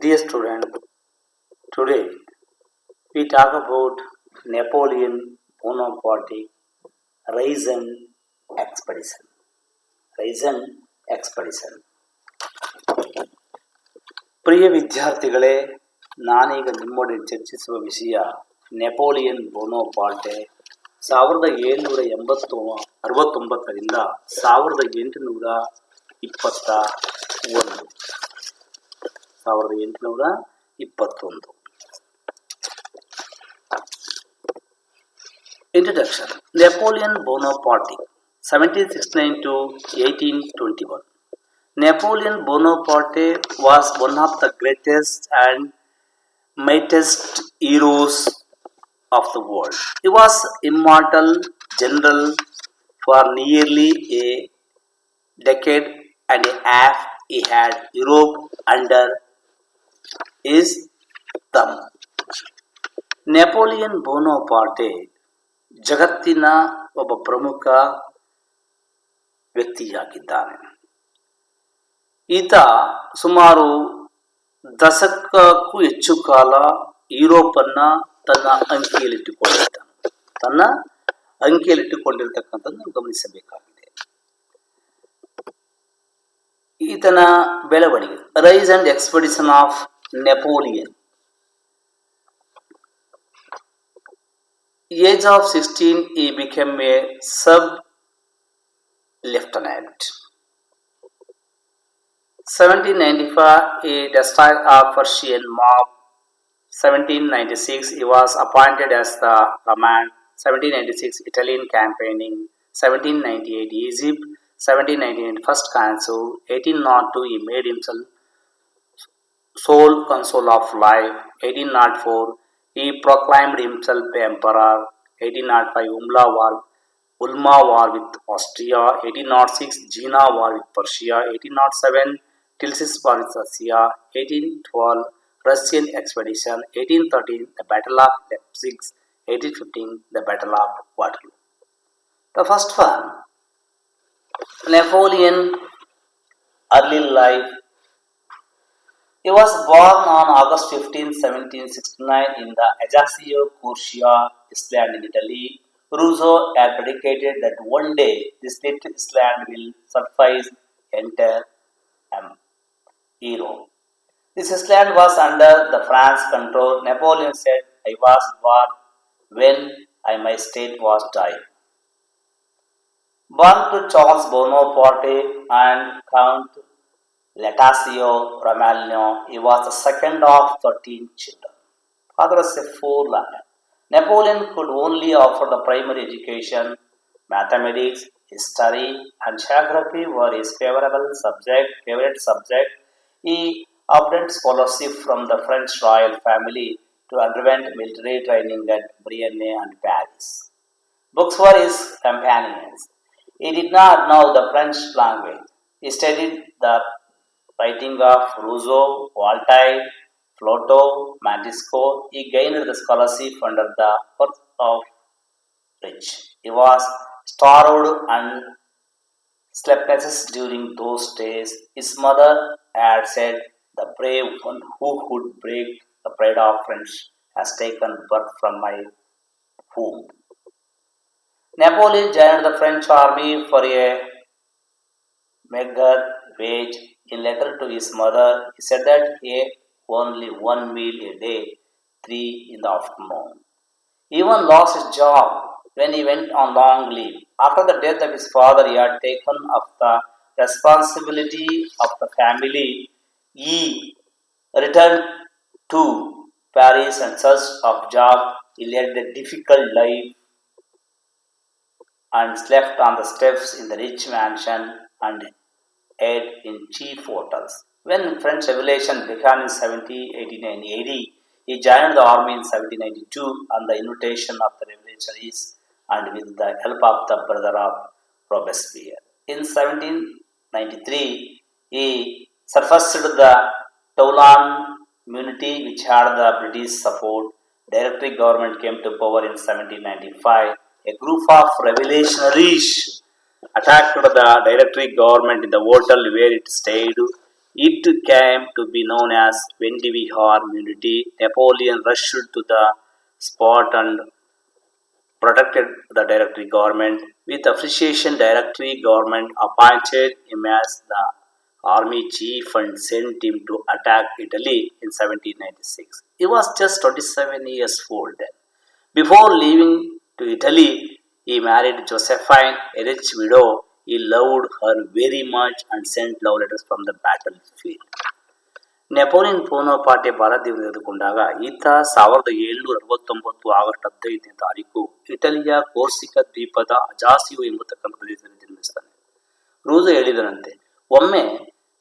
Dear student, today we talk about Napoleon Bonaparte Raisin Expedition. Raisin Expedition. ಪ್ರಿಯ ವಿದ್ಯಾರ್ಥಿಗಳೇ, ನಾನೀಗ ನಿಮ್ಮೊಡನೆ ಚರ್ಚಿಸುವ ವಿಷಯ Napoleon ಬೋನೋಪಾರ್ಟೆ 1769ರಿಂದ 1821. Introduction. Napoleon Bonaparte, 1769 to 1821. Napoleon Bonaparte was one of the greatest and mightiest heroes of the world. He was immortal general for nearly a decade and a half. He had Europe under his thumb. Napoleon Bonaparte ಜಗತ್ತಿನ ಒಬ್ಬ ಪ್ರಮುಖ ವ್ಯಕ್ತಿಯಾಗಿದ್ದಾನೆ. ಈತ ಸುಮಾರು ದಶಕಕ್ಕೂ ಹೆಚ್ಚು ಕಾಲ ಯುರೋಪನ್ನ ತನ್ನ ಅಂಕಿಯಲ್ಲಿಟ್ಟುಕೊಂಡಿರ್ತಕ್ಕಂಥದ್ದು ಗಮನಿಸಬೇಕಾಗಿದೆ. ಈತನ ಬೆಳವಣಿಗೆ rise and expedition of Napoleon. Age of 16, he became a sub-lieutenant. 1795, he destroyed a Persian mob. 1796, he was appointed as the command. 1796, Italian campaigning. 1798, Egypt. 1798, first consul. 1802, he made himself sole consul of life. 1804, he proclaimed himself emperor. 1805, Ulma war with Austria. 1806, Jena war with Persia. 1807, Tilsit war with Russia. 1812, Russian expedition. 1813, the Battle of Leipzig. 1815, the Battle of Waterloo. The first one, Napoleon early life. He was born on August 15, 1769 in the Ajaccio Corsia island in Italy. Rousseau had predicated that one day this little island will suffice entire Europe. This island was under the France control. Napoleon said, "I was born when my state was dying." Born to Charles Bonaparte and Count Latasio Romagno, he was the second of 13 children. Father was a forerunner. Napoleon could only offer the primary education. Mathematics, history, and geography were his favorite subject. He obtained scholarship from the French royal family to underwent military training at Brienne and Paris. Books were his companions. He did not know the French language. He studied the writing of Rousseau, Voltaire, Plato, Montesquieu. He gained the scholarship under the birth of rich. He was starved and sleepless during those days. His mother had said, "The brave one who could break the pride of French has taken birth from my womb." Napoleon joined the French army for a meager wage. In letter to his mother, he said that he ate only one meal a day, 3 in the afternoon. He even lost his job when he went on long leave. After the death of his father, he had taken up the responsibility of the family. He returned to Paris in search of job. He led a difficult life and slept on the steps in the rich mansion and ate in cheap hotels. When French Revolution began in 1789 AD, he joined the army in 1792 on the invitation of the revolutionaries and with the help of the brother of Robespierre. In 1793, he surfaced the Toulon Mutiny, which had the British support. Directory government came to power in 1795. A group of revolutionaries attacked the Directory government in the hotel where it stayed. It came to be known as Vendivihar Immunity. Napoleon rushed to the spot and protected the directory government. With appreciation, directory government appointed him as the army chief and sent him to attack Italy in 1796. He was just 27 years old then. Before leaving to Italy, he married Josephine, a rich widow. He loved her very much and sent love letters from the battlefield. Napoleon Bonaparte ಭಾರತದಿಂದ ತೆಗೆದುಕೊಂಡಾಗ ಈತ 1769 August 15ನೇ ತಾರೀಕು ಇಟಲಿಯ ಕೋರ್ಸಿಕ ದ್ವೀಪದ ಅಜಾಸಿಯೋ ಎಂಬತಕ್ಕಂಥ ಪ್ರದೇಶದಲ್ಲಿ ಜನ್ಮಿಸ್ತಾನೆ. Rousseau ಹೇಳಿದನಂತೆ, ಒಮ್ಮೆ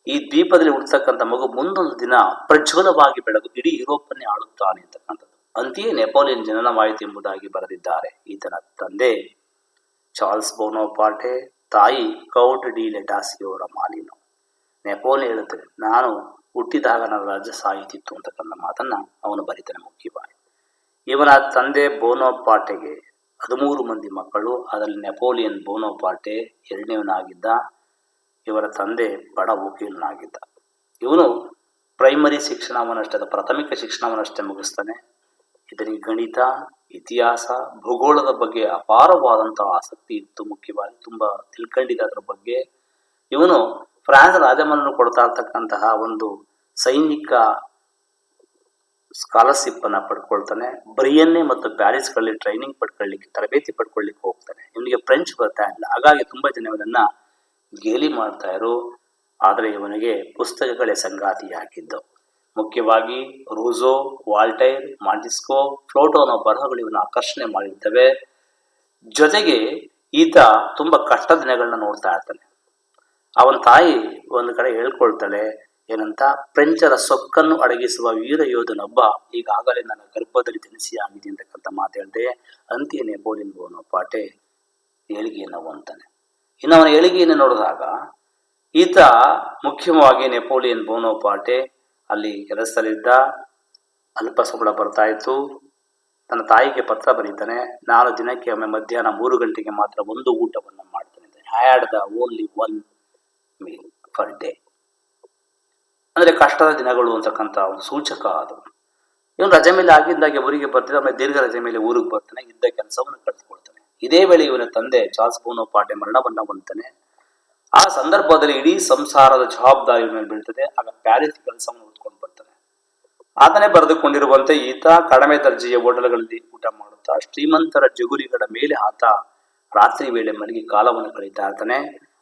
ಈ ದ್ವೀಪದಲ್ಲಿ ಹುಟ್ಟತಕ್ಕಂಥ ಮಗು ಮುಂದೊಂದು ದಿನ ಪ್ರಜ್ವಲವಾಗಿ ಬೆಳಗು ಇಡೀ ಯುರೋಪನ್ನೇ ಆಳುತ್ತಾನೆ ಅಂತಕ್ಕಂಥದ್ದು. ಅಂತೆಯೇ ನೆಪೋಲಿಯನ್ ಜನನವಾಯಿತು ಎಂಬುದಾಗಿ ಬರೆದಿದ್ದಾರೆ. ಈತನ ತಂದೆ ಚಾರ್ಲ್ಸ್ ಬೋನಪಾರ್ಟೆ, ತಾಯಿ ಕೌಂಟ್ ಡಿ ಲೆಟಾಸಿಯೋ ರಮಾಲಿನೋ. ನೆಪೋಲಿಯನ್ ಹೇಳುತ್ತದೆ, ನಾನು ಹುಟ್ಟಿದಾಗ ನನ್ನ ರಾಜ್ಯ ಸಾಯುತ್ತಿತ್ತು ಅಂತಕ್ಕಂಥ ಮಾತನ್ನ ಅವನು ಬರೀತಾನೆ. ಮುಖ್ಯವಾಗಿ ಇವನ ತಂದೆ ಬೋನಪಾರ್ಟೆಗೆ 13 ಮಂದಿ ಮಕ್ಕಳು. ಅದರಲ್ಲಿ ನೆಪೋಲಿಯನ್ ಬೋನಪಾರ್ಟೆ ಎರಡನೇವನಾಗಿದ್ದ. ಇವರ ತಂದೆ ಬಡ ವಕೀಲನಾಗಿದ್ದ. ಇವನು ಪ್ರೈಮರಿ ಶಿಕ್ಷಣವನ್ನಷ್ಟೇ, ಪ್ರಾಥಮಿಕ ಶಿಕ್ಷಣವನ್ನಷ್ಟೇ ಮುಗಿಸ್ತಾನೆ. ಇದರಿಗೆ ಗಣಿತ, ಇತಿಹಾಸ, ಭೂಗೋಳದ ಬಗ್ಗೆ ಅಪಾರವಾದಂತಹ ಆಸಕ್ತಿ ಇತ್ತು. ಮುಖ್ಯವಾಗಿ ತುಂಬಾ ತಿಳ್ಕೊಂಡಿದ್ದ ಅದರ ಬಗ್ಗೆ. ಇವನು ಫ್ರಾನ್ಸ್ ರಾಜಮನ್ನನ್ನು ಕೊಡ್ತಾ ಇರ್ತಕ್ಕಂತಹ ಒಂದು ಸೈನಿಕ ಸ್ಕಾಲರ್ಶಿಪ್ ಅನ್ನ ಪಡ್ಕೊಳ್ತಾನೆ. ಬ್ರಿಯನ್ನೆ ಮತ್ತು ಪ್ಯಾರಿಸ್ಗಳಲ್ಲಿ ಟ್ರೈನಿಂಗ್ ಪಡ್ಕೊಳ್ಳಿಕ್ಕೆ, ತರಬೇತಿ ಪಡ್ಕೊಳ್ಳಿಕ್ಕೆ ಹೋಗ್ತಾನೆ. ಇವನಿಗೆ ಫ್ರೆಂಚ್ ಬರ್ತಾ ಇಲ್ಲ, ಹಾಗಾಗಿ ತುಂಬಾ ಜನ ಇವನನ್ನ ಗೇಲಿ ಮಾಡ್ತಾ ಇರು. ಆದರೆ ಇವನಿಗೆ ಪುಸ್ತಕಗಳೇ ಸಂಗಾತಿಯಾಗಿದ್ದವು. ಮುಖ್ಯವಾಗಿ ರೂಸೋ, ವಾಲ್ಟೈರ್, ಮಾಂಟಿಸ್ಕೋ, ಫ್ಲೋಟೋ ಅನ್ನೋ ಬರಹಗಳು ಇವನ್ನ ಆಕರ್ಷಣೆ ಮಾಡಿರ್ತವೆ. ಜೊತೆಗೆ ಈತ ತುಂಬಾ ಕಷ್ಟದ ದಿನಗಳನ್ನ ನೋಡ್ತಾ ಇರ್ತಾನೆ. ಅವನ ತಾಯಿ ಒಂದು ಕಡೆ ಹೇಳ್ಕೊಳ್ತಾಳೆ, ಏನಂತ, ಫ್ರೆಂಚರ ಸೊಕ್ಕನ್ನು ಅಡಗಿಸುವ ವೀರ ಯೋಧನೊಬ್ಬ ಈಗಾಗಲೇ ನನ್ನ ಗರ್ಭದಲ್ಲಿ ಜನಿಸಿಯಾಗಿದೆ ಅಂತಕ್ಕಂಥ ಮಾತು ಹೇಳ್ದೆ. ಅಂತೆಯೇ ನೆಪೋಲಿಯನ್ ಬೋನಪಾರ್ಟೆ ಏಳಿಗೆಯನ್ನು ಹೊಂತಾನೆ. ಇನ್ನು ಅವನ ಏಳಿಗೆಯನ್ನು ನೋಡಿದಾಗ ಈತ ಮುಖ್ಯವಾಗಿ ನೆಪೋಲಿಯನ್ ಬೋನಪಾರ್ಟೆ ಅಲ್ಲಿ ಕೆಲಸದಲ್ಲಿದ್ದ. ಅಲ್ಪ ಸಂಬಳ ಬರ್ತಾ ಇತ್ತು. ತನ್ನ ತಾಯಿಗೆ ಪತ್ರ ಬರೀತಾನೆ, ನಾನು ದಿನಕ್ಕೆ ಒಮ್ಮೆ ಮಧ್ಯಾಹ್ನ 3 ಗಂಟೆಗೆ ಮಾತ್ರ ಒಂದು ಊಟವನ್ನು ಮಾಡ್ತಾನೆ. Had the only one meal for day. ಅಂದ್ರೆ ಕಷ್ಟದ ದಿನಗಳು ಅಂತಕ್ಕಂಥ ಒಂದು ಸೂಚಕ ಅದು. ಇವನು ರಜೆ ಮೇಲೆ ಆಗಿದ್ದಾಗೆ ಊರಿಗೆ ಬರ್ತಿದ್ದ. ಆಮೇಲೆ ದೀರ್ಘ ರಜೆ ಮೇಲೆ ಊರಿಗೆ ಬರ್ತಾನೆ. ಇದ್ದ ಕೆಲಸವನ್ನು ಕಳೆದುಕೊಳ್ತಾನೆ. ಇದೇ ವೇಳೆ ಇವನ ತಂದೆ ಚಾರ್ಲ್ಸ್ ಬೋನಪಾರ್ಟೆ ಮರಣವನ್ನ ಹೊಂತಾನೆ. ಆ ಸಂದರ್ಭದಲ್ಲಿ ಇಡೀ ಸಂಸಾರದ ಜವಾಬ್ದಾರಿ ಮೇಲೆ ಬೀಳ್ತದೆ. ಆಗ ಪ್ಯಾರಿಸ್ ಕೆಲಸವನ್ನು ಹೊತ್ಕೊಂಡು ಬರ್ತಾನೆ. ಆತನೇ ಬರೆದುಕೊಂಡಿರುವಂತೆ ಈತ ಕಡಿಮೆ ದರ್ಜೆಯ ಹೋಟೆಲ್ಗಳಲ್ಲಿ ಊಟ ಮಾಡುತ್ತಾ ಶ್ರೀಮಂತರ ಜಗುಲಿಗಳ ಮೇಲೆ ಆತ ರಾತ್ರಿ ವೇಳೆ ಮಲಗಿ ಕಾಲವನ್ನು ಕಳೀತಾ ಇರ್ತಾನೆ.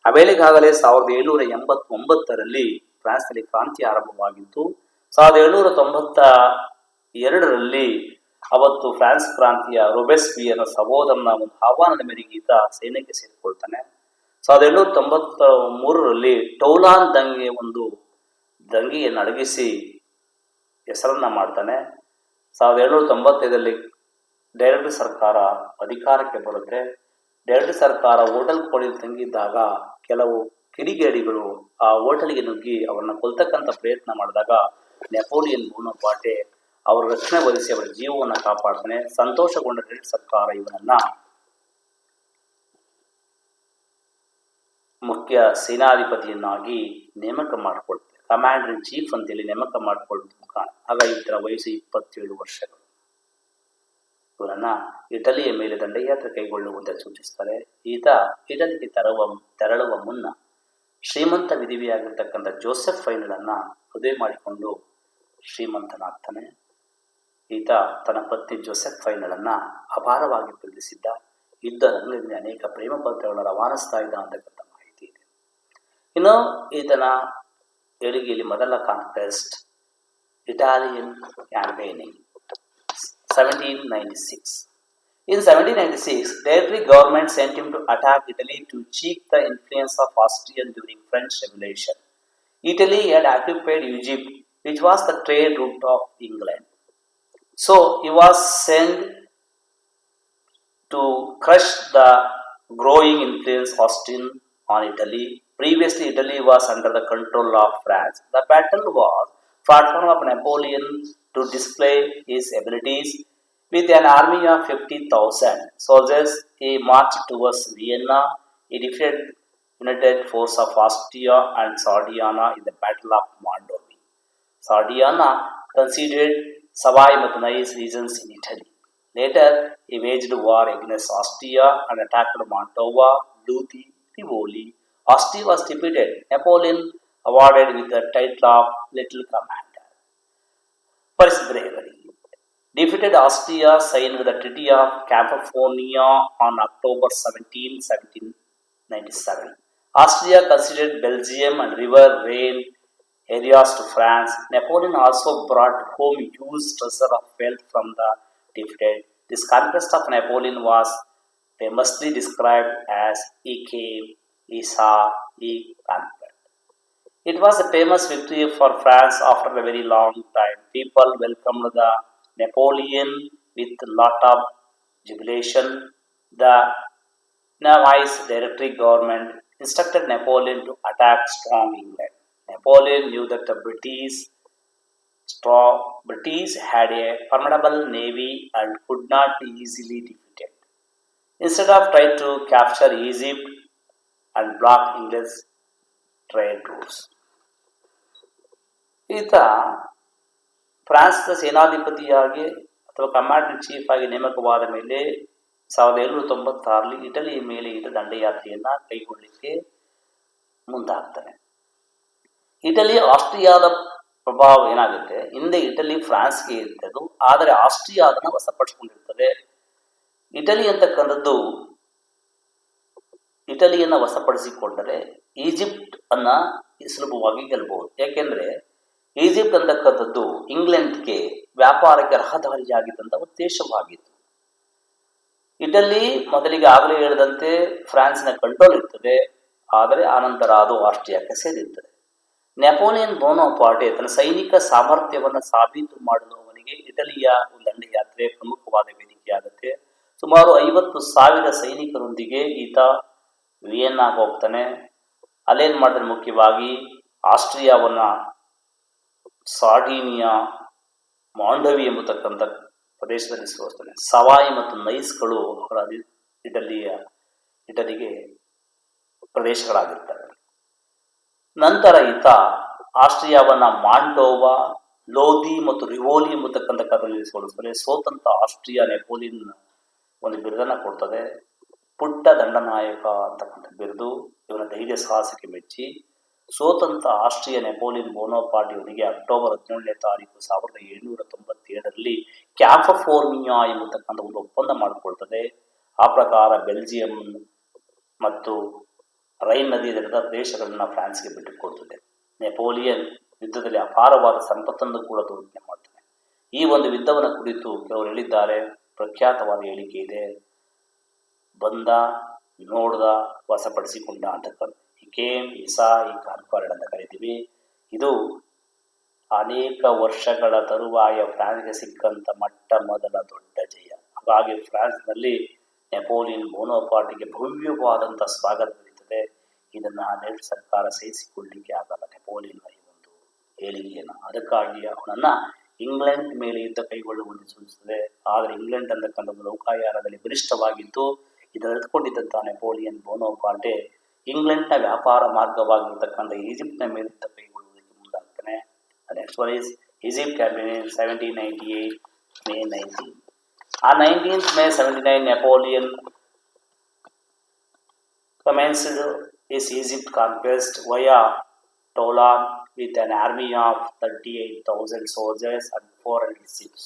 ಆ ವೇಳೆಗಾಗಲೇ 1789ರಲ್ಲಿ ಫ್ರಾನ್ಸ್ನಲ್ಲಿ ಕ್ರಾಂತಿ ಆರಂಭವಾಗಿತ್ತು. 1792ರಲ್ಲಿ ಅವತ್ತು ಫ್ರಾನ್ಸ್ ಕ್ರಾಂತಿಯ ರೊಬೆಸ್ಪಿಯರ್ ಸಹೋದರನ ಒಂದು ಆಹ್ವಾನದ ಮೇರೆಗೆ ಈತ ಸೈನ್ಯಕ್ಕೆ ಸೇರಿಕೊಳ್ತಾನೆ. 1793ರಲ್ಲಿ ಟೌಲಾನ್ ದಂಗೆಯನ್ನು ಅಡಗಿಸಿ ಹೆಸರನ್ನ ಮಾಡ್ತಾನೆ. 1795ರಲ್ಲಿ ಡೈರೆಕ್ಟ್ ಸರ್ಕಾರ ಅಧಿಕಾರಕ್ಕೆ ಬರುತ್ತೆ. ಡೈರೆಕ್ಟ್ ಸರ್ಕಾರ ಹೋಟೆಲ್ ಕೋಳಿ ತಂಗಿದ್ದಾಗ ಕೆಲವು ಕಿಡಿಗೇಡಿಗಳು ಆ ಹೋಟೆಲ್ಗೆ ನುಗ್ಗಿ ಅವರನ್ನ ಕೊಲ್ತಕ್ಕಂಥ ಪ್ರಯತ್ನ ಮಾಡಿದಾಗ ನೆಪೋಲಿಯನ್ ಬೋನಪಾರ್ಟೆ ಅವರ ರಕ್ಷಣೆ ವಹಿಸಿ ಅವರ ಜೀವವನ್ನು ಕಾಪಾಡ್ತಾನೆ. ಸಂತೋಷಗೊಂಡ ಡೈರೆಕ್ಟ್ ಸರ್ಕಾರ ಇವನನ್ನ ಮುಖ್ಯ ಸೇನಾಧಿಪತಿಯನ್ನಾಗಿ ನೇಮಕ ಮಾಡಿಕೊಳ್ತಾರೆ. ಕಮಾಂಡರ್ ಇನ್ ಚೀಫ್ ಅಂತೇಳಿ ನೇಮಕ ಮಾಡಿಕೊಳ್ಳುವ ಮುಖಾಂತರ. ಆಗ ಇದರ ವಯಸ್ಸು 27 ವರ್ಷಗಳು. ಇವರನ್ನ ಇಟಲಿಯ ಮೇಲೆ ದಂಡಯಾತ್ರೆ ಕೈಗೊಳ್ಳುವಂತೆ ಸೂಚಿಸ್ತಾರೆ. ಈತ ಇಟಲಿಗೆ ತೆರಳುವ ಮುನ್ನ ಶ್ರೀಮಂತ ವಿಧಿವಿಯಾಗಿರ್ತಕ್ಕಂಥ ಜೋಸೆಫೈನಳನ್ನ ಮದುವೆ ಮಾಡಿಕೊಂಡು ಶ್ರೀಮಂತನಾಗ್ತಾನೆ. ಈತ ತನ್ನ ಪತ್ನಿ ಜೋಸೆಫೈನಳನ್ನ ಅಪಾರವಾಗಿ ಪ್ರೀತಿಸಿದ್ದ. ಯುದ್ಧ ರಂಗದಿಂದ ಅನೇಕ ಪ್ರೇಮ ಪತ್ರಗಳನ್ನು ರವಾನಿಸ್ತಾ ಇದ್ದ ಅಂತಕ್ಕಂಥ ಮಾಹಿತಿ ಇದೆ. ಇನ್ನು ಈತನ ಏಳಿಗೆಯಲ್ಲಿ ಮೊದಲ conquest Italian campaigning 1796. In 1796, territory government sent him to attack Italy to check the influence of Austrian during French Revolution. Italy had occupied Egypt, which was the trade route of England. So he was sent to crush the growing influence of Austrian on Italy. Previously, Italy was under the control of France. The battle was platform of Napoleon to display his abilities. With an army of 50,000 soldiers, he marched towards Vienna. He defeated united force of Austria and Sardinia in the Battle of Sardinia conceded Savoy ಮತ್ತು Nice regions in Italy. Later, he waged war against Austria and attacked Mantova, Lodi, Rivoli. Austria was defeated. Napoleon awarded with the title of Little Commander for his bravery. Defeated Austria signed the Treaty of California on October 17, 1797. Austria conceded Belgium and River Rhine areas to France. Napoleon also brought home huge treasure of wealth from the defeated. This conquest of Napoleon was famously described as he came, he saw, he conquered. It was a famous victory for France after a very long time. People welcomed the Napoleon with a lot of jubilation. The Navi's Directory government instructed Napoleon to attack strong England. Napoleon knew that the British had a formidable navy and could not be easily defeated. Instead of trying to capture Egypt and block English trade routes, ಈತ ಫ್ರಾನ್ಸ್ನ ಸೇನಾಧಿಪತಿಯಾಗಿ ಅಥವಾ commander in chief ಆಗಿ ನೇಮಕವಾದ ಮೇಲೆ 1796ರಲ್ಲಿ ಇಟಲಿಯ ಮೇಲೆ ಈತ ದಂಡಯಾತ್ರೆಯನ್ನ ಕೈಗೊಳ್ಳಲಿಕ್ಕೆ ಮುಂದಾಗ್ತಾನೆ. Italy ಆಸ್ಟ್ರಿಯಾದ ಪ್ರಭಾವ ಏನಾಗುತ್ತೆ, ಹಿಂದೆ ಇಟಲಿ ಫ್ರಾನ್ಸ್ಗೆ ಇರ್ತದ್ದು, ಆದರೆ ಆಸ್ಟ್ರಿಯಾ ಅದನ್ನು ವಶಪಡಿಸಿಕೊಂಡಿರ್ತದೆ. ಇಟಲಿ ಅಂತಕ್ಕಂಥದ್ದು ಇಟಲಿಯನ್ನ ವಶಪಡಿಸಿಕೊಂಡರೆ ಈಜಿಪ್ಟ್ ಅನ್ನ ಸುಲಭವಾಗಿ ಗೆಲ್ಲಬಹುದು. ಯಾಕೆಂದ್ರೆ ಈಜಿಪ್ಟ್ ಅಂತಕ್ಕಂಥದ್ದು ಇಂಗ್ಲೆಂಡ್ಗೆ ವ್ಯಾಪಾರಕ್ಕೆ ರಹದಾರಿಯಾಗಿದ್ದಂಥ ಉದ್ದೇಶವಾಗಿತ್ತು. ಇಟಲಿ ಮೊದಲಿಗೆ ಆಗಲೇ ಹೇಳಿದಂತೆ ಫ್ರಾನ್ಸ್ನ ಕಂಟ್ರೋಲ್ ಇರ್ತದೆ, ಆದರೆ ಆನಂತರ ಅದು ಆಸ್ಟ್ರಿಯಾಕ್ಕೆ ಸೇರಿರ್ತದೆ. ನೆಪೋಲಿಯನ್ ಬೋನಪಾರ್ಟೆ ತನ್ನ ಸೈನಿಕ ಸಾಮರ್ಥ್ಯವನ್ನು ಸಾಬೀತು ಮಾಡಲು ಅವನಿಗೆ ಇಟಲಿಯ ದಂಡಯಾತ್ರೆ ಪ್ರಮುಖವಾದ ವೇದಿಕೆಯಾಗುತ್ತೆ. ಸುಮಾರು 50,000 ಸೈನಿಕರೊಂದಿಗೆ ಈತ ವಿಯೆನ್ನಾಗೆ ಹೋಗ್ತಾನೆ. ಅಲ್ಲೇನು ಮಾಡಿದ್ರೆ ಮುಖ್ಯವಾಗಿ ಆಸ್ಟ್ರಿಯಾವನ್ನ ಸಾರ್ಡಿನಿಯಾ, ಮಾಂಡವಿ ಎಂಬತಕ್ಕಂಥ ಪ್ರದೇಶದಲ್ಲಿ ಸೋಸ್ತಾನೆ. ಸವಾಯಿ ಮತ್ತು ನೈಸ್ಗಳು ಅವರ ಇಟಲಿಗೆ ಪ್ರದೇಶಗಳಾಗಿರ್ತವೆ. ನಂತರ ಈತ ಆಸ್ಟ್ರಿಯಾವನ್ನ ಮಾಂಟೋವಾ, ಲೋದಿ ಮತ್ತು ರಿವೋಲಿ ಎಂಬತಕ್ಕಂಥ ಕಥೆಯಲ್ಲಿ ಸೋಲಿಸ್ತಾರೆ. ಸೋತಂತ ಆಸ್ಟ್ರಿಯಾ ನೆಪೋಲಿಯನ್ ಒಂದು ಬಿರುದನ್ನು ಕೊಡ್ತದೆ, ಪುಟ್ಟ ದಂಡನಾಯಕ ಅಂತಕ್ಕಂಥ ಬಿರುದು. ಇವನ ಧೈರ್ಯ ಸಾಹಸಕ್ಕೆ ಮೆಚ್ಚಿ ಸೋತಂತ ಆಸ್ಟ್ರಿಯಾ ನೆಪೋಲಿಯನ್ ಬೋನಪಾರ್ಟ್ ಇವನಿಗೆ ಅಕ್ಟೋಬರ್ 17ನೇ ತಾರೀಕು 1797ರಲ್ಲಿ ಕ್ಯಾಫೋರ್ಮಿಯಾ ಎಂಬತಕ್ಕಂಥ ಒಂದು ಒಪ್ಪಂದ ಮಾಡಿಕೊಳ್ತದೆ. ಆ ಪ್ರಕಾರ ಬೆಲ್ಜಿಯಂ ಮತ್ತು ರೈನ್ ನದಿ ದಡದ ದೇಶಗಳನ್ನ ಫ್ರಾನ್ಸ್ಗೆ ಬಿಟ್ಟುಕೊಡ್ತದೆ. ನೆಪೋಲಿಯನ್ ಯುದ್ಧದಲ್ಲಿ ಅಪಾರವಾದ ಸಂಪತ್ತನ್ನು ಕೂಡ ದೋಚನೆ ಮಾಡ್ತಾನೆ. ಈ ಒಂದು ಯುದ್ಧವನ್ನು ಕುರಿತು ಕೆಲವರು ಹೇಳಿದ್ದಾರೆ. ಪ್ರಖ್ಯಾತವಾದ ಹೇಳಿಕೆ ಇದೆ, ಬಂದ, ನೋಡ್ದ, ವಶಪಡಿಸಿಕೊಂಡ ಅಂತಕ್ಕಂಥ. ಈ ಕೇಮ್, ಇಸಾ, ಈ ಕಾನ್ಕಾರ್ಡ್ ಅಂತ ಕರಿತೀವಿ. ಇದು ಅನೇಕ ವರ್ಷಗಳ ತರುವಾಯ ಫ್ರಾನ್ಸ್ಗೆ ಸಿಕ್ಕಂತ ಮೊದಲ ದೊಡ್ಡ ಜಯ. ಹಾಗಾಗಿ ಫ್ರಾನ್ಸ್ನಲ್ಲಿ ನೆಪೋಲಿಯನ್ ಬೋನಪಾರ್ಟಿಗೆ ಭವ್ಯವಾದಂಥ ಸ್ವಾಗತ ನಡೀತದೆ. ಇದನ್ನ ನೆಟ್ ಸರ್ಕಾರ ಸಹಿಸಿಕೊಳ್ಳಲಿಕ್ಕೆ ಆಗಲ್ಲ, ನೆಪೋಲಿಯನ್ ಈ ಒಂದು ಹೇಳಿಕೆಯನ್ನು. ಅದಕ್ಕಾಗಿ ಅವನನ್ನ ಇಂಗ್ಲೆಂಡ್ ಮೇಲೆ ಯುದ್ಧ ಕೈಗೊಳ್ಳುವಂತೆ ಸೂಚಿಸುತ್ತದೆ. ಆದರೆ ಇಂಗ್ಲೆಂಡ್ ಅಂತಕ್ಕಂಥ ಒಂದು ನೌಕಾಯಾನದಲ್ಲಿ ಬಲಿಷ್ಠವಾಗಿದ್ದು ಇದನ್ನು ಎತ್ಕೊಂಡಿದ್ದಂಥ ನೆಪೋಲಿಯನ್ ಬೋನಪಾರ್ಟೆ ಇಂಗ್ಲೆಂಡ್ನ ವ್ಯಾಪಾರ ಮಾರ್ಗವಾಗಿರ್ತಕ್ಕಂಥ ಈಜಿಪ್ಟ್ನ ಮೇಲೆ ಯುದ್ಧ ಕೈಗೊಳ್ಳುವುದಕ್ಕೆ ಮುಂದಾಗ್ತಾನೆ. Next one is Egypt campaign in 1798 May 19. On 19th May 1799, Napoleon commenced his Egypt conquest via Toulon with an army of 38,000 soldiers and 400 ships.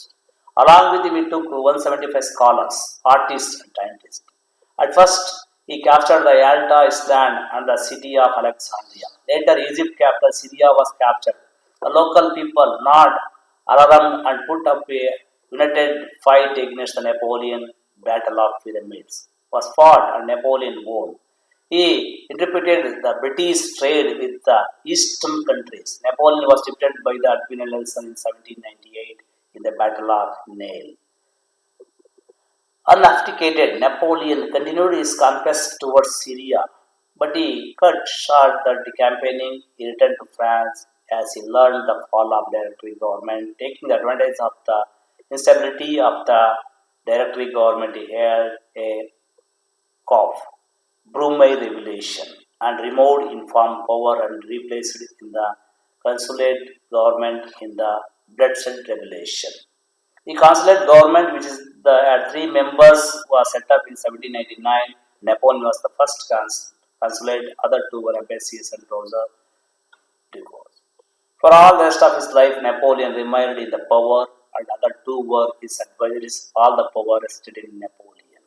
Along with him, he took 175 scholars, artists, and scientists. At first, he captured the Yalta island and the city of Alexandria. Later, Egypt capital Syria was captured. The local people not alarmed and put up a united fight against the Napoleon. Battle of Pyramids was fought and Napoleon won. He interpreted the British trade with the eastern countries. Napoleon was defeated by the Admiral Nelson in 1798 in the Battle of Nail. Unabdicated, Napoleon continued his conquest towards Syria, but he cut short the campaigning. He returned to France as he learned the fall of Directory government. Taking advantage of the instability of the Directory government, he held a coup, Brumaire Revolution, and removed informed power and replaced it in the consulate government in the bloodshed revolution. The consulate government, which is the three members, was set up in 1799. Napoleon was the first consulate. Other two were Ambassadors and Rosa de Gaulle. For all the rest of his life, Napoleon remained in the power, and other two were his advisors. All the power rested in Napoleon.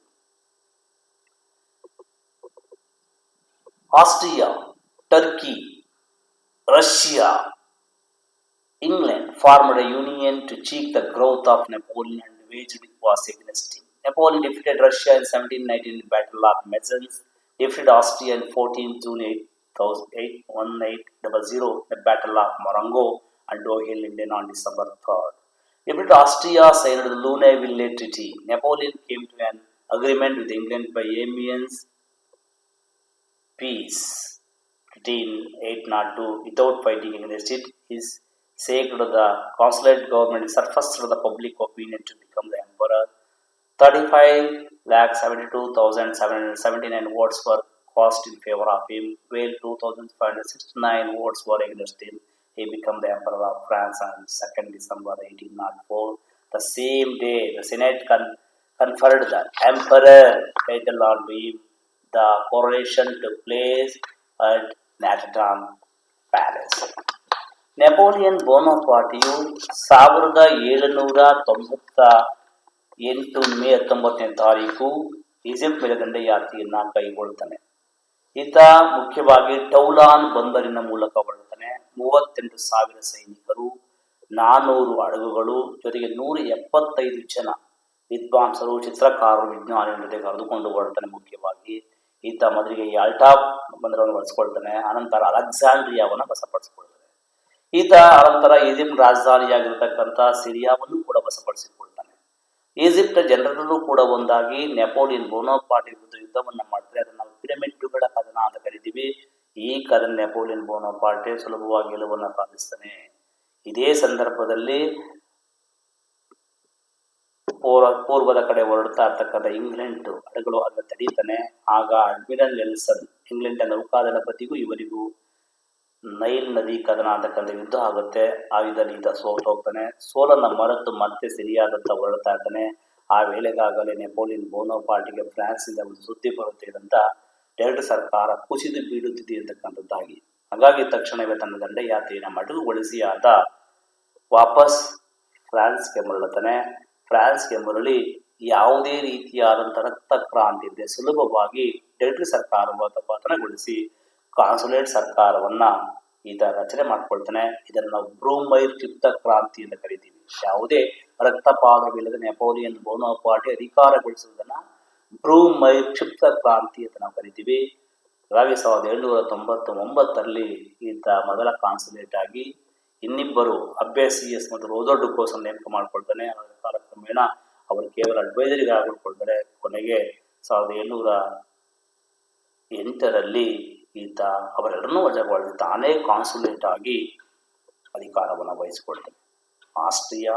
Austria, Turkey, Russia, England formed a union to check the growth of Napoleon and waged war against him. Napoleon defeated Russia in 1719 in the Battle of Mezens, defeated Austria in 14 June 1800, the Battle of Marengo and Dohel-Linden on December 3rd. Defeated Austria signed the Lunéville Treaty. Napoleon came to an agreement with England by Amiens Peace Treaty in 1802 without fighting against it. His saved the consulate government surfaced the public opinion to become the emperor. 35,72,779 votes were cast in favor of him, while 2,569 votes were against him. He became the emperor of France on 2nd December 1804. The same day, the Senate conferred the emperor title on him. The coronation took place at Notre Dame Palace. Napoleon ಬೋನಪಾರ್ಟಿಯು 1798 May 19ನೇ ತಾರೀಕು Egypt ಮೇಲೆ ದಂಡಯಾತ್ರೆಯನ್ನ ಕೈಗೊಳ್ತಾನೆ. ಈತ ಮುಖ್ಯವಾಗಿ ಟೌಲಾನ್ ಬಂದರಿನ ಮೂಲಕ ಹೊರಡ್ತಾನೆ. 38,000 ಸೈನಿಕರು, 400 ಹಡಗುಗಳು, ಜೊತೆಗೆ 175 ಜನ ವಿದ್ವಾಂಸರು, ಚಿತ್ರಕಾರರು, ವಿಜ್ಞಾನಿಗಳ ಜೊತೆ ಕರೆದುಕೊಂಡು ಹೊರಡ್ತಾನೆ. ಮುಖ್ಯವಾಗಿ ಈತ ಮೊದಲಿಗೆ ಯಾಲ್ಟಾ ಬಂದರನ್ನು ಬಳಸ್ಕೊಳ್ತಾನೆ. ಅನಂತರ ಅಲೆಕ್ಸಾಂಡ್ರಿಯಾವನ್ನು ವಶಪಡಿಸಿಕೊಳ್ತಾನೆ. ಈತ ಅನಂತರ ಈಜಿಪ್ಟ್ ರಾಜಧಾನಿಯಾಗಿರ್ತಕ್ಕಂಥ ಸಿರಿಯಾವನ್ನು ಕೂಡ ವಶಪಡಿಸಿಕೊಳ್ತಾನೆ. ಈಜಿಪ್ಟ್ ಜನರಲ್ಲೂ ಕೂಡ ಒಂದಾಗಿ ನೆಪೋಲಿಯನ್ ಬೋನಪಾರ್ಟ್ ವಿರುದ್ಧ ಯುದ್ಧವನ್ನು ಮಾಡ್ತಾರೆ. ಅದನ್ನು ನಾವು ಪಿರಮಿಡ್ಡುಗಳ ಕದನ ಅಂತ ಕರಿತೀವಿ. ಈ ಕದನ ನೆಪೋಲಿಯನ್ ಬೋನಪಾರ್ಟ್ ಸುಲಭವಾಗಿ ಗೆಲುವನ್ನು ಸಾಧಿಸ್ತಾನೆ. ಇದೇ ಸಂದರ್ಭದಲ್ಲಿ ಪೂರ್ವದ ಕಡೆ ಹೊರಡ್ತಾ ಇರ್ತಕ್ಕಂಥ ಇಂಗ್ಲೆಂಡ್ ಹಡಗುಗಳು ಅದನ್ನು ತಡೀತಾನೆ. ಆಗ ಅಡ್ಮಿರಲ್ ನೆಲ್ಸನ್, ಇಂಗ್ಲೆಂಡ್ ನೌಕಾದಳಪತಿಗೂ ಇವರಿಗೂ ನೈಲ್ ನದಿ ಕದನ ಅಂತಕ್ಕಂಥ ಯುದ್ಧ ಆಗುತ್ತೆ. ಆ ಯುದ್ಧದಲ್ಲಿ ಈತ ಸೋತೋಗ್ತಾನೆ. ಸೋಲನ್ನು ಮರೆತು ಮತ್ತೆ ಸಿರಿಯಾದತ್ತ ಹೊರಡ್ತಾ ಇರ್ತಾನೆ. ಆ ವೇಳೆಗಾಗಲೇ ನೆಪೋಲಿಯನ್ ಬೋನಪಾರ್ಟಿಗೆ ಫ್ರಾನ್ಸ್ನಿಂದ ಒಂದು ಸುದ್ದಿ ಬರುತ್ತೆ ಅಂತ ಡೈರೆಕ್ಟ್ ಸರ್ಕಾರ ಕುಸಿದು ಬೀಳುತ್ತಿದೆ ಅಂತಕ್ಕಂಥದ್ದಾಗಿ. ಹಾಗಾಗಿ ತಕ್ಷಣವೇ ತನ್ನ ದಂಡಯಾತ್ರೆಯನ್ನು ಮಟುಗೊಳಿಸಿ ಆತ ವಾಪಸ್ ಫ್ರಾನ್ಸ್ಗೆ ಮರಳುತ್ತಾನೆ. ಫ್ರಾನ್ಸ್ಗೆ ಮರಳಿ ಯಾವುದೇ ರೀತಿಯಾದಂಥ ರಕ್ತ ಕ್ರಾಂತಿ ಇದ್ದರೆ ಸುಲಭವಾಗಿ ಡೈರೆಕ್ಟ್ ಸರ್ಕಾರವನ್ನು ಪತನಗೊಳಿಸಿ ಕಾನ್ಸುಲೇಟ್ ಸರ್ಕಾರವನ್ನ ಈತ ರಚನೆ ಮಾಡ್ಕೊಳ್ತಾನೆ. ಇದನ್ನು ನಾವು ಬ್ರೂಮೈರ್ ಕ್ಷಿಪ್ತ ಕ್ರಾಂತಿ ಅಂತ ಕರಿತೀವಿ. ಯಾವುದೇ ರಕ್ತಪಾತವಿಲ್ಲದೆ ನೆಪೋಲಿಯನ್ ಬೋನಪಾರ್ಟ್ ಅಧಿಕಾರಗೊಳಿಸುವುದನ್ನ ಬ್ರೂಮೈರ್ ಕ್ಷಿಪ್ತ ಕ್ರಾಂತಿ ಅಂತ ನಾವು ಕರಿತೀವಿ. ಹಾಗಾಗಿ 1799ರಲ್ಲಿ ಈತ ಮೊದಲ ಕಾನ್ಸುಲೇಟ್ ಆಗಿ ಇನ್ನಿಬ್ಬರು ಅಬ್ಬೇಸಿಯಸ್ ಮತ್ತು ರೋಜೋ ಡುಕೋಸ್ ನೇಮಕ ಮಾಡ್ಕೊಳ್ತಾನೆ. ಅದರ ಕಾಲಕ್ರಮೇಣ ಅವರು ಕೇವಲ ಅಡ್ವೈಸರಿಗಳಾಗಿಳ್ಕೊಳ್ತಾರೆ. ಕೊನೆಗೆ 1708ರಲ್ಲಿ ಈತ ಅವರೆಲ್ಲರನ್ನೂ ವಜಾಗೊಳಿಸಿ ತಾನೇ ಕಾನ್ಸುಲೇಟ್ ಆಗಿ ಅಧಿಕಾರವನ್ನು ವಹಿಸಿಕೊಳ್ತಾನೆ. Austria,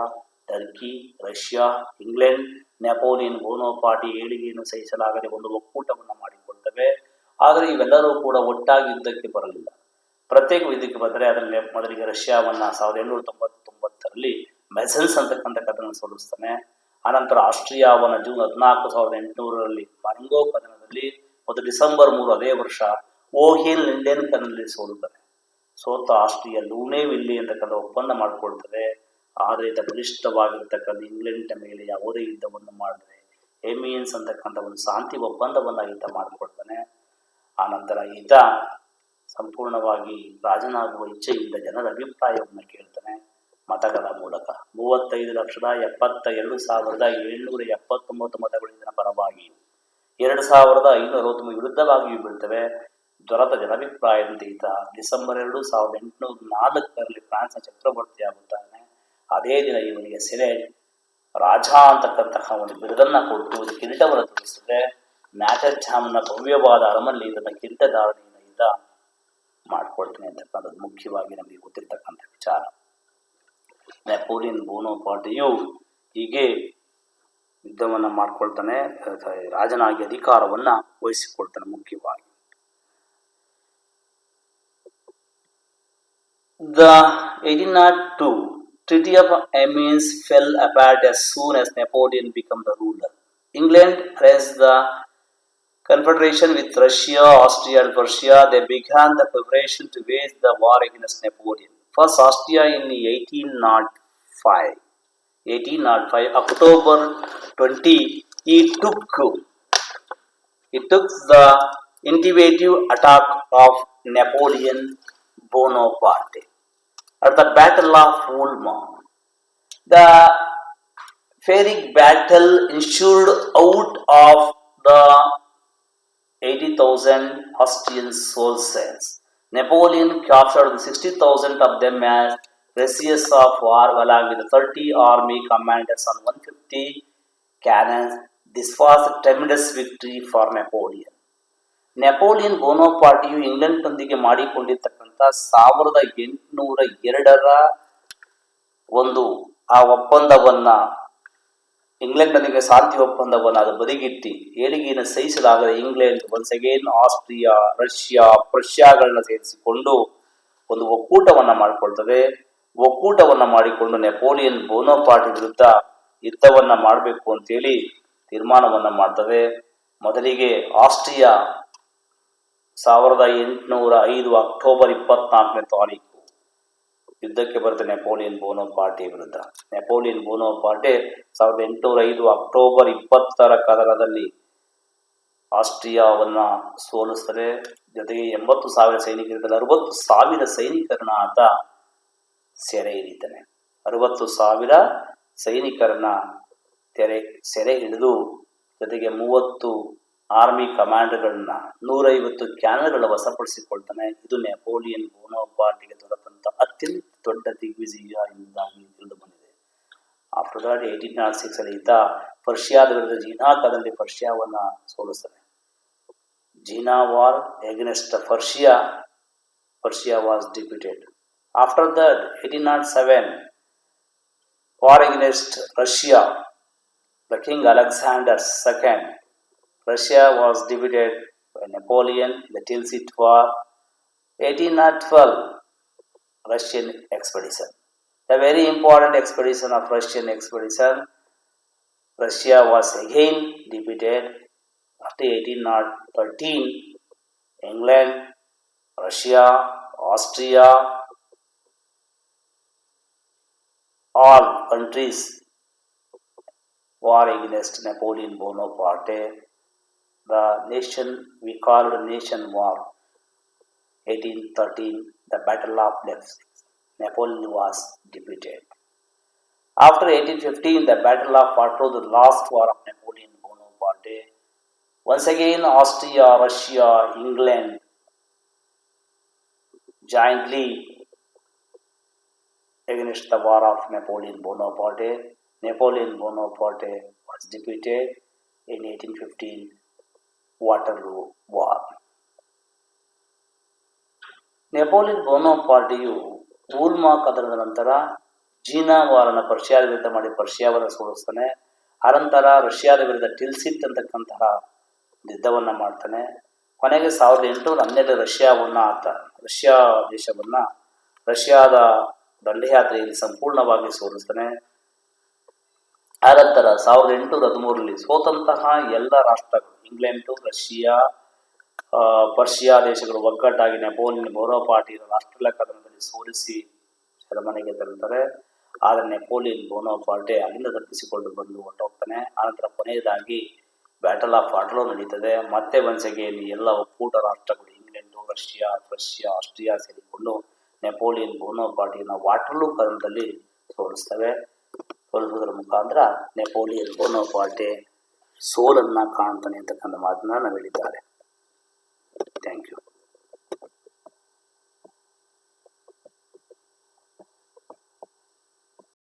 Turkey, Russia, England Napoleon Bonaparte ಏಳಿಗೆಯನ್ನು ಸಹಿಸಲಾಗದೆ ಒಂದು ಒಕ್ಕೂಟವನ್ನು ಮಾಡಿಕೊಳ್ತವೆ. ಆದರೆ ಇವೆಲ್ಲರೂ ಕೂಡ ಒಟ್ಟಾಗಿ ಯುದ್ಧಕ್ಕೆ ಬರಲಿಲ್ಲ. ಪ್ರತ್ಯೇಕ ಯುದ್ಧಕ್ಕೆ ಬಂದರೆ ಅದರಲ್ಲಿ ಮೊದಲಿಗೆ ರಷ್ಯಾವನ್ನು 1799ರಲ್ಲಿ ಮೆಸನ್ಸ್ ಅಂತಕ್ಕಂಥ ಕದನ ಸೋಲಿಸ್ತಾನೆ. ಅನಂತರ ಆಸ್ಟ್ರಿಯಾವನ್ನು ಜೂನ್ 14, 1800ರಲ್ಲಿ ಮರಂಗೋ ಕದನದಲ್ಲಿ ಮತ್ತು ಡಿಸೆಂಬರ್ 3 ಅದೇ ವರ್ಷ ಓಹೆಲ್-ಲಿಂಡೆನ್ ಕದನದಲ್ಲಿ ಸೋಲುತ್ತದೆ. ಸೋತ ಆಸ್ಟ್ರಿಯಾ ಲೂನೇವಿಲ್ಲಿ ಅಂತಕ್ಕಂಥ ಒಪ್ಪಂದ ಮಾಡಿಕೊಳ್ತದೆ. ಆದರೆ ಈತ ಬಲಿಷ್ಠವಾಗಿರ್ತಕ್ಕಂಥ ಇಂಗ್ಲೆಂಡ್ ಮೇಲೆ ಯಾವುದೇ ಯುದ್ಧವನ್ನು ಮಾಡಿದ್ರೆ ಏಮಿಯನ್ಸ್ ಅಂತಕ್ಕಂಥ ಒಂದು ಶಾಂತಿ ಒಪ್ಪಂದವನ್ನು ಈತ ಮಾಡಿಕೊಳ್ತಾನೆ. ಆನಂತರ ಈತ ಸಂಪೂರ್ಣವಾಗಿ ರಾಜನಾಗುವ ಇಚ್ಛೆಯಿಂದ ಜನರ ಅಭಿಪ್ರಾಯವನ್ನು ಕೇಳ್ತಾನೆ ಮತಗಳ ಮೂಲಕ. 35,72,779 ಮತಗಳು ಇದರ ಪರವಾಗಿ, 2,569 ವಿರುದ್ಧವಾಗಿಯೂ ಬೀಳ್ತವೆ. ದೊರೆತ ಜನಾಭಿಪ್ರಾಯದಂತೆ ಈತ ಡಿಸೆಂಬರ್ 2, 1804ರಲ್ಲಿ ಫ್ರಾನ್ಸ್ನ ಚಕ್ರವರ್ತಿ ಆಗುತ್ತಾನೆ. ಅದೇ ದಿನ ಇವನಿಗೆ ಸೆನೆಟ್ ರಾಜ ಅಂತಕ್ಕಂತಹ ಒಂದು ಬಿರುದನ್ನ ಕೊಟ್ಟು ಕಿರೀಟವನ್ನು ತೋರಿಸ್ತದೆ. ಮ್ಯಾಟರ್ ಜಾಮ್ನ ಭವ್ಯವಾದ ಅರಮನೆಯಲ್ಲಿ ಇದನ್ನ ಕಿರೀಟಧಾರಣೆಯನ್ನು ಈತ ಮಾಡ್ಕೊಳ್ತಾನೆ ಅಂತಕ್ಕಂಥದ್ದು ಮುಖ್ಯವಾಗಿ ನಮಗೆ ಗೊತ್ತಿರ್ತಕ್ಕಂಥ ವಿಚಾರ. ನೆಪೋಲಿಯನ್ ಬೋನಪಾರ್ಟಿಯು ಹೀಗೆ ಯುದ್ಧವನ್ನು ಮಾಡ್ಕೊಳ್ತಾನೆ, ರಾಜನಾಗಿ ಅಧಿಕಾರವನ್ನ ವಹಿಸಿಕೊಳ್ತಾನೆ. ಮುಖ್ಯವಾಗಿ The 1802 Treaty of Amiens fell apart as soon as Napoleon became the ruler. England raised the confederation with Russia, Austria, and Prussia. They began the preparation to wage the war against Napoleon. First, Austria in 1805. 1805, October 20, he took the intuitive attack of Napoleon Bonaparte at the Battle of Ulma. The fiery battle ensued out of the 80,000 Austrian soldiers. Napoleon captured 60,000 of them as prisoners of war along with 30 army commanders and 150 cannons. This was a tremendous victory for Napoleon. Napoleon ಬೋನೋಪಾರ್ಟಿಯು ಇಂಗ್ಲೆಂಡ್ನೊಂದಿಗೆ ಮಾಡಿಕೊಂಡಿರ್ತಕ್ಕಂಥ 1802ರ ಒಂದು ಆ ಒಪ್ಪಂದವನ್ನ ಇಂಗ್ಲೆಂಡ್ನೊಂದಿಗೆ ಶಾಂತಿ ಒಪ್ಪಂದವನ್ನು ಅದು ಬದಿಗಿಟ್ಟಿ ಏಳಿಗೆಯನ್ನು ಸಹಿಸಲಾಗದ England once again Austria, Russia, ಪ್ರಷ್ಯಾಗಳನ್ನ ಸೇರಿಸಿಕೊಂಡು ಒಂದು ಒಕ್ಕೂಟವನ್ನ ಮಾಡಿಕೊಳ್ತದೆ. ಒಕ್ಕೂಟವನ್ನ ಮಾಡಿಕೊಂಡು ನೆಪೋಲಿಯನ್ ಬೋನೋಪಾರ್ಟ್ ವಿರುದ್ಧ ಯುದ್ಧವನ್ನ ಮಾಡಬೇಕು ಅಂತೇಳಿ ತೀರ್ಮಾನವನ್ನ ಮಾಡ್ತದೆ. ಮೊದಲಿಗೆ ಆಸ್ಟ್ರಿಯಾ 1805 ಅಕ್ಟೋಬರ್ 24ನೇ ತಾರೀಕು ಯುದ್ಧಕ್ಕೆ ಬರುತ್ತೆ ನೆಪೋಲಿಯನ್ ಬೋನೋಪಾರ್ಟಿ ವಿರುದ್ಧ. ನೆಪೋಲಿಯನ್ ಬೋನೋಪಾರ್ಟೆ 1805 ಅಕ್ಟೋಬರ್ 20ರ ಕದನದಲ್ಲಿ ಆಸ್ಟ್ರಿಯಾವನ್ನ ಸೋಲಿಸ್ತಾರೆ. ಜೊತೆಗೆ 80,000 ಸೈನಿಕರಿದ್ದಲ್ಲಿ 60,000 ಸೈನಿಕರನ್ನ ಆತ ಸೆರೆ ಹಿಡಿತಾನೆ. 60,000 ಸೈನಿಕರನ್ನ ಸೆರೆ ಹಿಡಿದು ಜೊತೆಗೆ 30 ಆರ್ಮಿ ಕಮಾಂಡರ್ಗಳನ್ನ 150 ಕ್ಯಾನಲ್ಗಳ ವಶಪಡಿಸಿಕೊಳ್ತಾನೆ. ಇದು ನೆಪೋಲಿಯನ್ ಬೋನೋಪಾರ್ಟಿಗೆ ದೊರೆತಂತ ಅತ್ಯಂತ ದೊಡ್ಡ ದಿಗ್ವಿಜಯ ಎಂಬುದಾಗಿ ತಿಳಿದು ಬಂದಿದೆ. ಆಫ್ಟರ್ ದಟ್ 1806 ಅಲ್ಲಿ ಈತ ಪರ್ಷಿಯಾದ ವಿರುದ್ಧ ಜೀನಾಕದಲ್ಲಿ ಪರ್ಷಿಯಾವನ್ನ ಸೋಲಿಸ್ತಾನೆ. Jena war against Persia was defeated. After that 1807 war against Russia, the King Alexander II. Russia was defeated by Napoleon in the Tilsit War. 1812 Russian expedition. A very important expedition of Russian expedition. Russia was again defeated. After 1813, England, Russia, Austria, all countries war against Napoleon Bonaparte. The nation, we called nation war. 1813, the Battle of Leipzig. Napoleon was defeated. After 1815, the Battle of Waterloo, the last war of Napoleon Bonaparte. Once again, Austria, Russia, England jointly against the war of Napoleon Bonaparte. Napoleon Bonaparte was defeated in 1815 Waterloo War. Napoleon ಬೋನೋಪಾರ್ಟಿಯು ಊಲ್ಮಾ ಕದನದ ನಂತರ ಜೀನಾ ವಾರನ ಪರ್ಷಿಯಾದ ವಿರುದ್ಧ ಮಾಡಿ ಪರ್ಷಿಯಾವನ್ನು ಸೋಲಿಸ್ತಾನೆ. ಅನಂತರ ರಷ್ಯಾದ ವಿರುದ್ಧ ಟಿಲ್ಸಿಟ್ ಅಂತಕ್ಕಂತಹ ಯುದ್ಧವನ್ನ ಮಾಡ್ತಾನೆ. ಕೊನೆಗೆ 1812 ರಷ್ಯಾದ ದಂಡಯಾತ್ರೆಯಲ್ಲಿ ಸಂಪೂರ್ಣವಾಗಿ ಸೋಲಿಸ್ತಾನೆ. ಆನಂತರ 1813 ಸೋತಂತಹ ಎಲ್ಲ ರಾಷ್ಟ್ರಗಳು ಇಂಗ್ಲೆಂಡು, ರಷ್ಯಾ, ಪರ್ಷಿಯಾ ದೇಶಗಳು ಒಗ್ಗಟ್ಟಾಗಿ ನೆಪೋಲಿಯನ್ ಬೋನೋಪಾರ್ಟಿಯ ರಾಷ್ಟ್ರೀಯ ಕದನದಲ್ಲಿ ಸೋಲಿಸಿ ಸೆರೆಮನೆಗೆ ತರುತ್ತಾರೆ. ಆದರೆ ನೆಪೋಲಿಯನ್ ಬೋನೋಪಾರ್ಟೆ ಅಲ್ಲಿಂದ ತಪ್ಪಿಸಿಕೊಂಡು ಬಂದು ಹೊರಟೋಗ್ತಾನೆ. ಆನಂತರ ಕೊನೆಯದಾಗಿ ಬ್ಯಾಟಲ್ ಆಫ್ ವಾಟರ್ಲೂ ನಡೀತದೆ. ಮತ್ತೆ ಒಂದ್ಸಗೆ ಎಲ್ಲ ಒಕ್ಕೂಟ ರಾಷ್ಟ್ರಗಳು ಇಂಗ್ಲೆಂಡು, ರಷ್ಯಾ, ಪರ್ಷಿಯಾ, ಆಸ್ಟ್ರಿಯಾ ಸೇರಿಕೊಂಡು ನೆಪೋಲಿಯನ್ ಬೋನೋಪಾರ್ಟಿಯನ್ನು ವಾಟರ್ಲೂ ಕದನದಲ್ಲಿ ಸೋಲಿಸ್ತವೆ. ಸೋಲಿಸುವುದರ ಮುಖಾಂತರ ನೆಪೋಲಿಯನ್ ಬೋನೋಪಾರ್ಟೆ ಸೋಲನ್ನ ಕಾಣ್ತಾನೆ ಅಂತಕ್ಕಂಥ ಮಾತನ್ನ ನಾವು ಹೇಳಿದ್ದಾರೆ. Thank you.